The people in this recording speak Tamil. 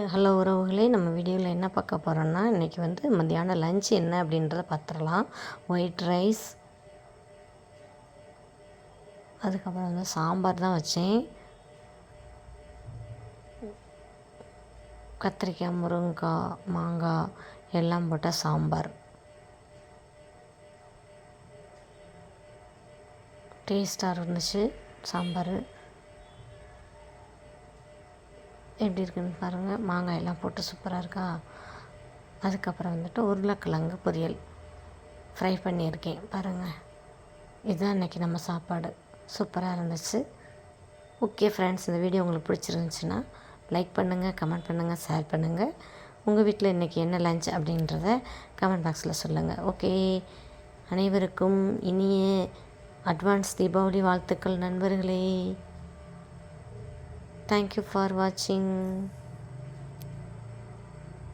ஹலோ உறவுகளே, நம்ம வீடியோவில் என்ன பார்க்க போகிறோன்னா, இன்றைக்கி மத்தியானம் லஞ்ச் என்ன அப்படின்றத பார்த்துடலாம். ஒயிட் ரைஸ், அதுக்கப்புறம் சாம்பார் தான் வச்சேன். கத்திரிக்காய், முருங்கைக்காய், மாங்காய் எல்லாம் போட்ட சாம்பார் டேஸ்ட்டாக இருந்துச்சு. சாம்பார் எப்படி இருக்குதுன்னு பாருங்கள். மாங்காய் எல்லாம் போட்டு சூப்பராக இருக்கா. அதுக்கப்புறம் உருளைக்கிழங்கு பொரியல் ஃப்ரை பண்ணியிருக்கேன் பாருங்கள். இதுதான் இன்றைக்கி நம்ம சாப்பாடு. சூப்பராக இருந்துச்சு. ஓகே ஃப்ரெண்ட்ஸ், இந்த வீடியோ உங்களுக்கு பிடிச்சிருந்துச்சுன்னா லைக் பண்ணுங்கள், கமெண்ட் பண்ணுங்கள், ஷேர் பண்ணுங்கள். உங்கள் வீட்டில் இன்றைக்கி என்ன லஞ்ச் அப்படின்றத கமெண்ட் பாக்ஸில் சொல்லுங்கள். ஓகே, அனைவருக்கும் இனிய அட்வான்ஸ் தீபாவளி வாழ்த்துக்கள் நண்பர்களே. Thank you for watching.